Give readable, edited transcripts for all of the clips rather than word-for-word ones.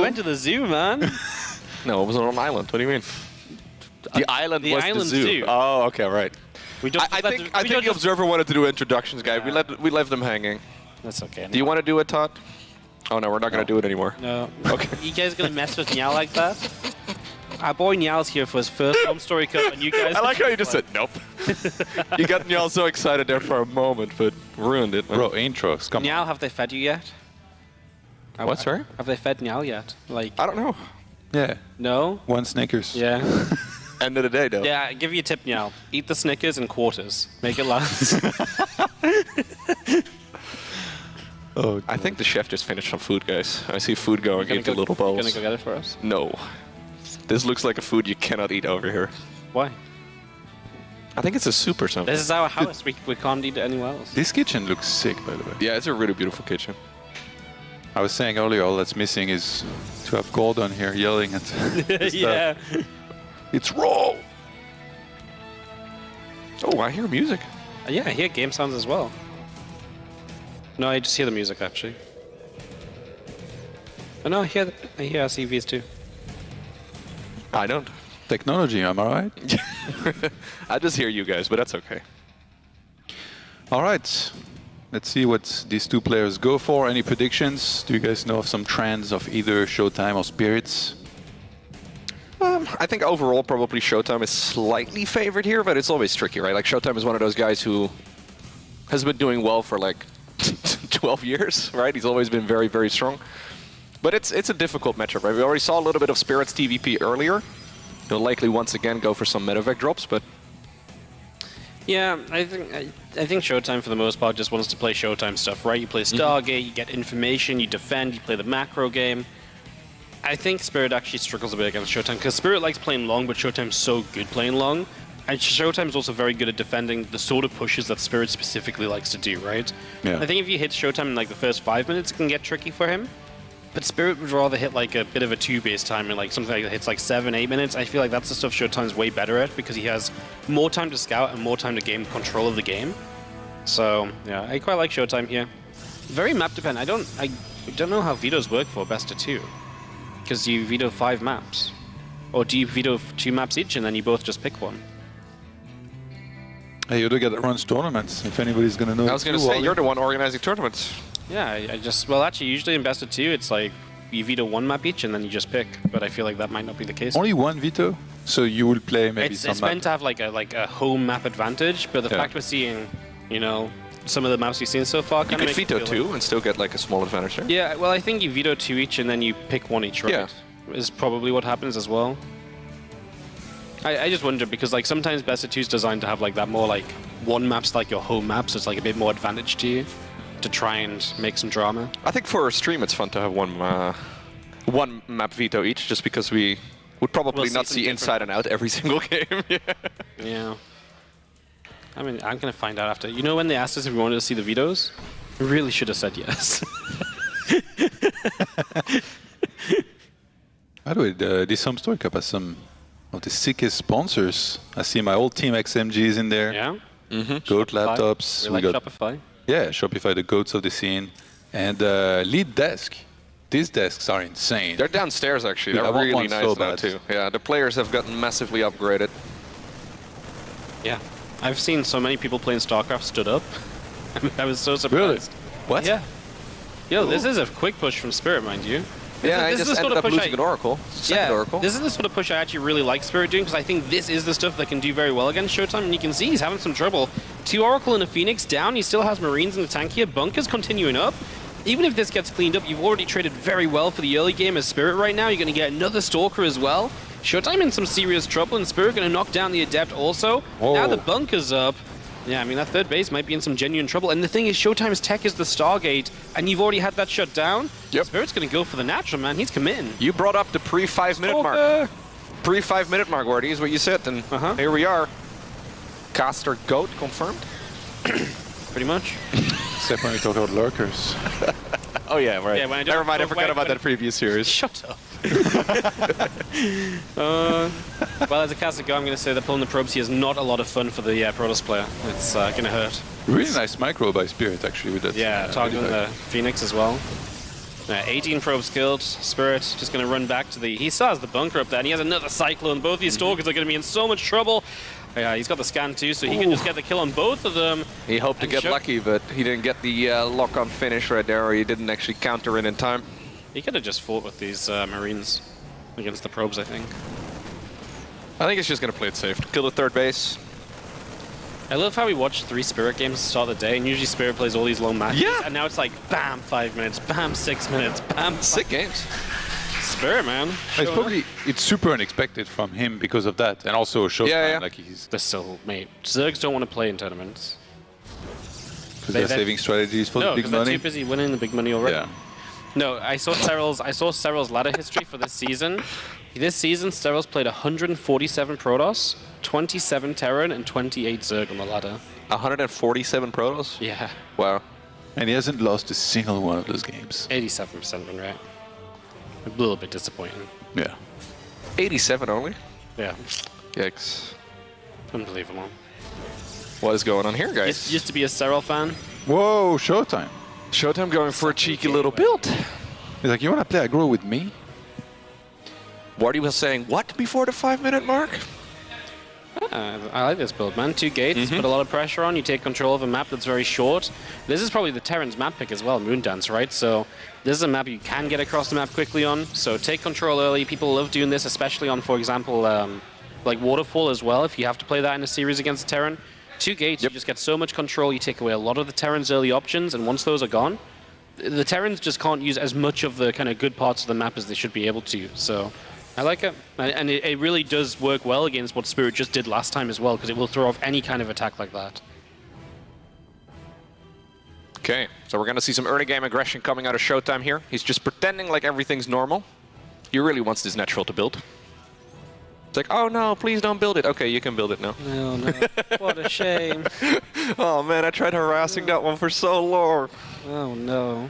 went to the zoo, man. No, it was on an island. What do you mean? The island was the zoo. Oh, okay, right. I think the observer wanted to do introductions, guy. Yeah. We left them hanging. That's okay. Anyway. Do you want to do it, Todd? Oh no, we're not going to do it anymore. No. Okay. You guys gonna mess with Niall like that? Our boy Niall's here for his first HomeStory Cup, and you guys. I like how you just said nope. You got Niall so excited there for a moment, but ruined it. Man. Bro, intros. Come Niall, on. have they fed you yet? What, sorry? Have they fed Niall yet? Like. I don't know. Yeah. No. 1 Snickers. Yeah. End of the day, though. Yeah, I'll give you a tip, Niall. Eat the Snickers in quarters. Make it last. Oh, I think the chef just finished some food, guys. I see food going into little bowls. You gonna go get it for us? No. This looks like a food you cannot eat over here. Why? I think it's a soup or something. This is our house. We can't eat it anywhere else. This kitchen looks sick, by the way. Yeah, it's a really beautiful kitchen. I was saying earlier, all that's missing is to have Gordon here yelling at yeah. It's raw! Oh, I hear music. Yeah, I hear game sounds as well. No, I just hear the music, actually. Oh, no, I hear SCVs too. I don't. Technology, am I right? I just hear you guys, but that's okay. All right. Let's see what these two players go for. Any predictions? Do you guys know of some trends of either ShoWTimE or Spirits? I think overall probably ShoWTimE is slightly favored here, but it's always tricky, right? Like ShoWTimE is one of those guys who has been doing well for like 12 years, right? He's always been very, very strong. But it's a difficult matchup, right? We already saw a little bit of Spirits TVP earlier. He'll likely once again go for some medevac drops, but... Yeah, I think ShoWTimE for the most part just wants to play ShoWTimE stuff, right? You play Stargate, you get information, you defend, you play the macro game. I think Spirit actually struggles a bit against ShoWTimE, because Spirit likes playing long, but ShoWTime's so good playing long. And ShoWTime's also very good at defending the sort of pushes that Spirit specifically likes to do, right? Yeah. I think if you hit ShoWTimE in like the first 5 minutes, it can get tricky for him. But Spirit would rather hit like a bit of a 2-base time and like something that hits like 7-8 minutes. I feel like that's the stuff ShoWTime's way better at because he has more time to scout and more time to gain control of the game. So yeah, I quite like ShoWTimE here. Very map dependent. I don't know how vetoes work for best of 2, because you veto 5 maps, or do you veto 2 maps each and then you both just pick one? Hey, you're the guy that runs tournaments. If anybody's gonna know. I was gonna say you're the one organizing tournaments. Yeah, well, actually, usually in best of 2, it's like you veto 1 map each and then you just pick. But I feel like that might not be the case. Only 1 veto, so you will play maybe some. It's meant to have like a home map advantage, but the fact we're seeing, you know, some of the maps we've seen so far, you could veto 2 and still get like a small advantage there. Yeah, well, I think you veto 2 each and then you pick 1 each, right? Yeah, is probably what happens as well. I just wonder because like sometimes best of 2 is designed to have like that more like 1 map's like your home map, so it's like a bit more advantage to you to try and make some drama. I think for a stream it's fun to have one map veto each, just because we would probably not see inside and out every single game. Yeah. I mean, I'm gonna find out after. You know when they asked us if we wanted to see the vetoes? We really should have said yes. By the way, this HomeStory Cup has some of the sickest sponsors. I see my old Team XMGs in there. Yeah. Goat laptops. We like Shopify. Yeah, Shopify, the goats of the scene. And Lead Desk. These desks are insane. They're downstairs, actually. They're really nice now, too. Yeah, the players have gotten massively upgraded. Yeah. I've seen so many people playing StarCraft stood up. I was so surprised. Really? What? Yeah. Yo, this is a quick push from Spirit, mind you. Yeah, I just ended up losing an Oracle. Yeah, Oracle. This is the sort of push I actually really like Spirit doing, because I think this is the stuff that can do very well against ShoWTimE, and you can see he's having some trouble. 2 Oracle and a Phoenix down, he still has Marines in the tank here, Bunkers continuing up. Even if this gets cleaned up, you've already traded very well for the early game as Spirit right now. You're going to get another Stalker as well. ShoWTimE in some serious trouble, and Spirit going to knock down the Adept also. Whoa. Now the Bunker's up. Yeah, I mean, that third base might be in some genuine trouble. And the thing is, ShoWTime's tech is the Stargate, and you've already had that shut down. Yep. Spirit's going to go for the natural, man. He's committing. You brought up the pre-5 minute mark. Pre-5 minute mark, Wardy, is what you said, and here we are. Caster Goat confirmed. Pretty much. Except when we talk about lurkers. Oh yeah, right. Yeah, Never mind, I forgot about that previous series. Shut up. Well, as a Caster Goat, I'm going to say that pulling the probes here is not a lot of fun for the Protoss player. It's going to hurt. Really nice micro by Spirit, actually, with that. Yeah, targeting the Phoenix as well. 18 probes killed. Spirit just going to run back to the... He still has the bunker up there, and he has another Cyclone. Both these Stalkers are going to be in so much trouble. Yeah, he's got the scan too, so he can just get the kill on both of them. He hoped to get lucky, but he didn't get the lock-on finish right there, or he didn't actually counter it in time. He could have just fought with these Marines against the probes, I think. I think he's just going to play it safe. Kill the third base. I love how we watch 3 Spirit games to start the day, and usually Spirit plays all these long matches. Yeah. And now it's like, bam, 5 minutes, bam, 6 minutes, bam. Sick games. Spirit, man. It's super unexpected from him because of that, and also ShoWTime. Yeah. Like he's They're still, mate, Zergs don't want to play in tournaments. because they're saving strategies for the big they're money. too busy winning the big money already. Yeah. No, I saw Cyril's ladder history for this season. This season, Cyril's played 147 Protoss, 27 Terran, and 28 Zerg on the ladder. 147 Protoss? Yeah. Wow. And he hasn't lost a single one of those games. 87% win rate. A little bit disappointing. Yeah. 87 only? Yeah. Yikes. Unbelievable. What is going on here, guys? Used to be a Cyril fan. Whoa, ShoWTime. ShoWTime going for a cheeky little build. He's like, you want to play aggro with me? Wardy was saying, what, before the 5-minute mark? I like this build, man. 2 gates, put a lot of pressure on. You take control of a map that's very short. This is probably the Terran's map pick as well, Moondance, right? So this is a map you can get across the map quickly on. So take control early. People love doing this, especially on, for example, like Waterfall as well, if you have to play that in a series against a Terran. 2 gates, you just get so much control. You take away a lot of the Terran's early options, and once those are gone, the Terrans just can't use as much of the kind of good parts of the map as they should be able to. So I like it. And it really does work well against what Spirit just did last time as well, because it will throw off any kind of attack like that. Okay, so we're going to see some early game aggression coming out of ShoWTime here. He's just pretending like everything's normal. He really wants this natural to build. It's like, oh no, please don't build it. Okay, you can build it now. Oh no, what a shame. Oh man, I tried harassing that one for so long. Oh no.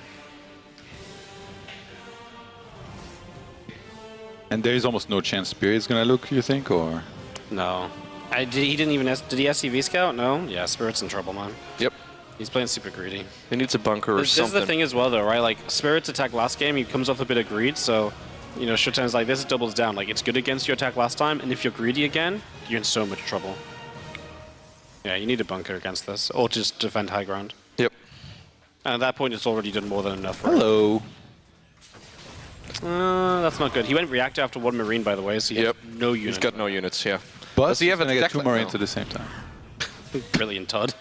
And there is almost no chance Spirit's gonna look, you think, or? No. He didn't even... Did he SCV scout? No? Yeah, Spirit's in trouble, man. Yep. He's playing super greedy. He needs a bunker or This is something. the thing as well, though, right? Like, Spirit's attack last game, he comes off a bit of greed, so... You know, ShoWTime's like, this doubles down. Like, it's good against your attack last time, and if you're greedy again, you're in so much trouble. Yeah, you need a bunker against this, or just defend high ground. Yep. And at that point, it's already done more than enough for him. Hello. That's not good. He went reactor after 1 Marine, by the way, so he has no units. He's got no units, yeah. But Does he have a gonna get 2 Declan Marines now? at the same time. Brilliant, Todd.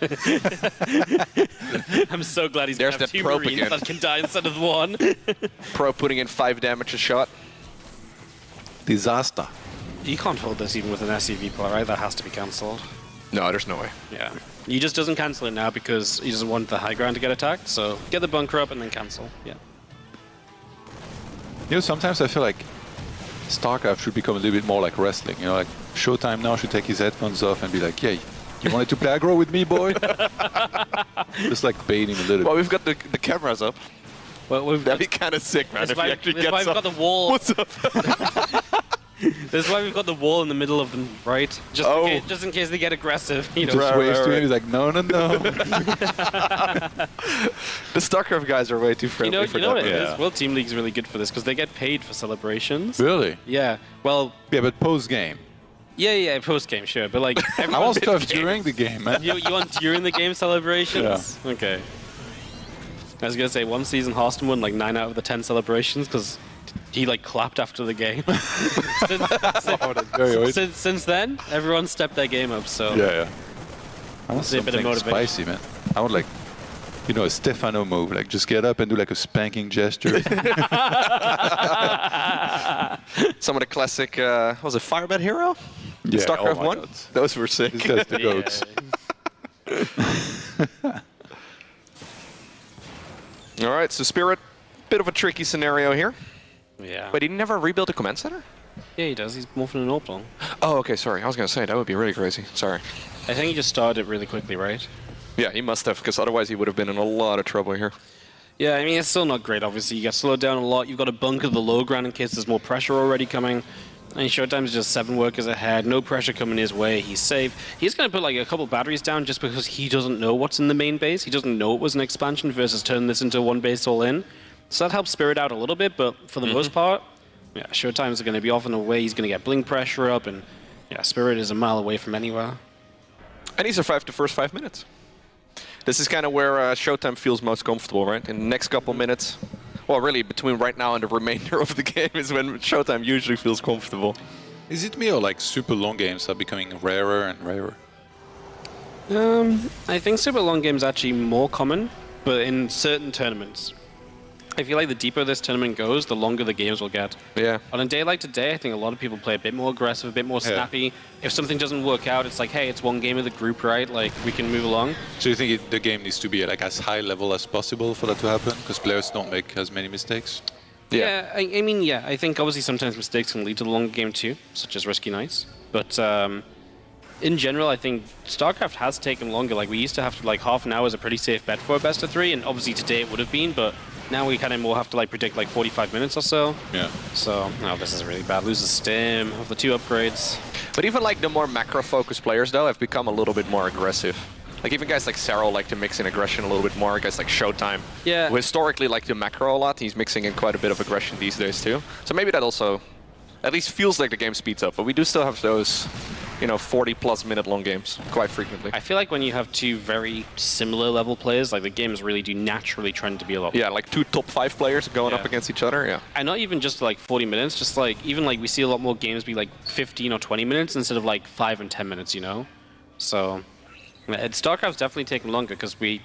I'm so glad he's There's gonna have that 2 probe Marines again. that can die instead of 1. Pro putting in 5 damage a shot. Disaster. You can't hold this even with an SCV player, right? That has to be cancelled. No, there's no way. Yeah. He just doesn't cancel it now because he doesn't want the high ground to get attacked, so get the bunker up and then cancel. Yeah. You know, sometimes I feel like StarCraft should become a little bit more like wrestling. You know, like ShoWTime now should take his headphones off and be like, "Yeah, you wanted to play aggro with me, boy?" Just like bait him a little Well, bit. we've got the cameras up. Well, That'd be kind of sick, man, if why, you actually that's get why we've some. got the wall. What's up? That's why we've got the wall in the middle of them, right? Just in case they get aggressive. You know. Just waves to right. him. He's like, "No, no, no." The StarCraft guys are way too friendly for you know that. what it Yeah. is? World Team League's really good for this because they get paid for celebrations. Really? Yeah. Well, Yeah, but post game. yeah, post game, sure, but like I everyone want stuff during the game, man. You want during the game celebrations? Yeah. Okay. I was gonna say one season Harston won like 9 out of the 10 celebrations because he like clapped after the game. Since then, everyone stepped their game up. So Yeah. I want See a bit of something motivation. spicy, man. I want like, you know, a Stefano move. Like just get up and do like a spanking gesture. Some of the classic, was it Firebat Hero? Yeah, StarCraft oh my 1? God. Those were sick. These guys the goats. All right, so Spirit, bit of a tricky scenario here. yeah. But he never rebuilt a command center? Yeah, he does. He's morphing an orbital. Oh, okay, sorry. I was going to say, that would be really crazy. Sorry. I think he just started it really quickly, right? Yeah, he must have, because otherwise he would have been in a lot of trouble here. Yeah, I mean, it's still not great, obviously. You get slowed down a lot. You've got to bunker the low ground in case there's more pressure already coming. And ShoWTime's just 7 workers ahead. No pressure coming his way. He's safe. He's going to put like a couple batteries down just because he doesn't know what's in the main base. He doesn't know it was an expansion versus turning this into one base all in. So that helps Spirit out a little bit, but for the most part, yeah, ShoWTimE's going to be off and away. He's going to get blink pressure up, and yeah, Spirit is a mile away from anywhere. And he survived the first 5 minutes. This is kind of where ShoWTimE feels most comfortable, right? In the next couple minutes, well, really between right now and the remainder of the game is when ShoWTimE usually feels comfortable. Is it me or like super long games are becoming rarer and rarer? I think super long games are actually more common, but in certain tournaments. I feel like the deeper this tournament goes, the longer the games will get. Yeah. On a day like today, I think a lot of people play a bit more aggressive, a bit more snappy. If something doesn't work out, it's like, hey, it's one game of the group, right? Like, we can move along. So you think the game needs to be like as high level as possible for that to happen? Because players don't make as many mistakes? Yeah, I mean, yeah, I think obviously sometimes mistakes can lead to the longer game too, such as Risky Nights. But in general, I think StarCraft has taken longer. Like, we used to have to, like, half an hour is a pretty safe bet for a best of 3, and obviously today it would have been, but now we kind of more have to, like, predict, like, 45 minutes or so. Yeah. So, no, this is really bad. Loses stim of the 2 upgrades. But even, like, the more macro-focused players, though, have become a little bit more aggressive. Like, even guys like Sarah like to mix in aggression a little bit more. Guys like ShoWTimE, Yeah. who historically like to macro a lot, he's mixing in quite a bit of aggression these days, too. So maybe that also at least feels like the game speeds up. But we do still have those, you know, 40-plus minute long games quite frequently. I feel like when you have 2 very similar level players, like, the games really do naturally trend to be a lot. Yeah, like 2 top 5 players going up against each other, yeah. And not even just like 40 minutes, just like, even like we see a lot more games be like 15 or 20 minutes instead of like 5 and 10 minutes, you know? So, StarCraft's definitely taken longer because we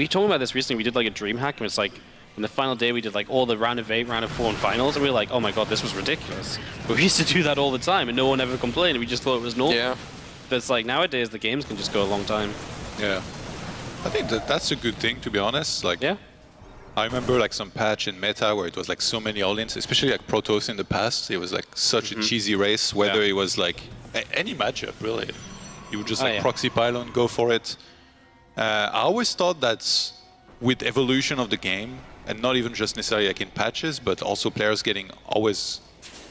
talked about this recently. We did like a dream hack, and it's like, in the final day we did like all the round of 8, round of 4 and finals, and we were like, oh my god, this was ridiculous. But we used to do that all the time, and no one ever complained. We just thought it was normal. Yeah. But it's like, nowadays the games can just go a long time. Yeah. I think that's a good thing, to be honest. Like, Yeah. I remember like some patch in meta where it was like so many all-ins, especially like Protoss in the past. It was like such a cheesy race, whether it was like any matchup, really. You would just like proxy pylon, go for it. I always thought that with evolution of the game, and not even just necessarily like in patches, but also players always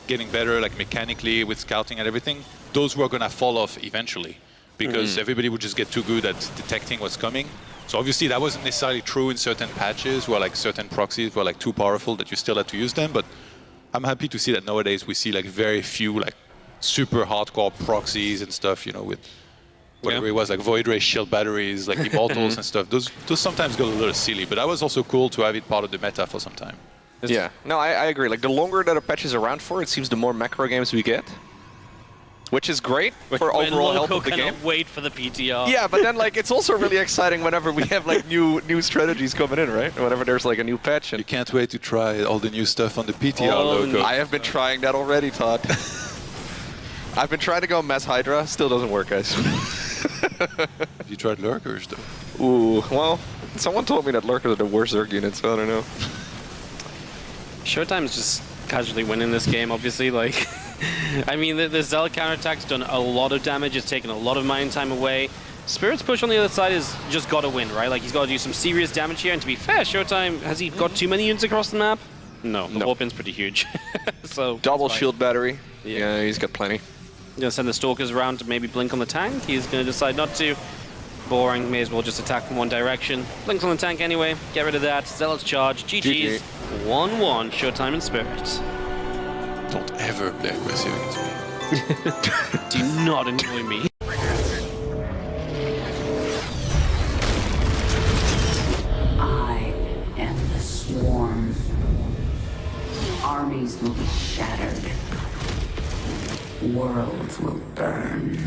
getting better like mechanically with scouting and everything, those were gonna fall off eventually because everybody would just get too good at detecting what's coming. So obviously that wasn't necessarily true in certain patches where like certain proxies were like too powerful that you still had to use them, but I'm happy to see that nowadays we see like very few like super hardcore proxies and stuff, you know, with whatever it was, like Void Ray shield batteries, like Immortals and stuff. Those sometimes go a little silly, but that was also cool to have it part of the meta for some time. Yeah, no, I agree. Like, the longer that a patch is around for, it seems the more macro games we get. Which is great for overall health of the game. Wait for the PTR. Yeah, but then, like, it's also really exciting whenever we have, like, new strategies coming in, right? Whenever there's, like, a new patch. And you can't wait to try all the new stuff on the PTR logo. I have been trying that already, Todd. I've been trying to go Mass Hydra. Still doesn't work, guys. Have you tried Lurkers, though? Ooh, well, someone told me that Lurkers are the worst Zerg units, so I don't know. ShoWTimE's just casually winning this game, obviously. Like, I mean, the Zealot counterattack's done a lot of damage. It's taken a lot of mine time away. Spirit's push on the other side is just got to win, right? Like, he's got to do some serious damage here. And to be fair, ShoWTimE, has he got too many units across the map? No, the warpin's pretty huge. So double shield battery. Yeah, he's got plenty. Gonna send the Stalkers around to maybe blink on the tank. He's gonna decide not to. Boring, may as well just attack from one direction. Blinks on the tank anyway, get rid of that. Zealot's charge, GG's. 1-1, ShoWTimE and Spirit. Don't ever play aggressive against me. Do not annoy me. I am the swarm. Armies will be shattered. Worlds will burn.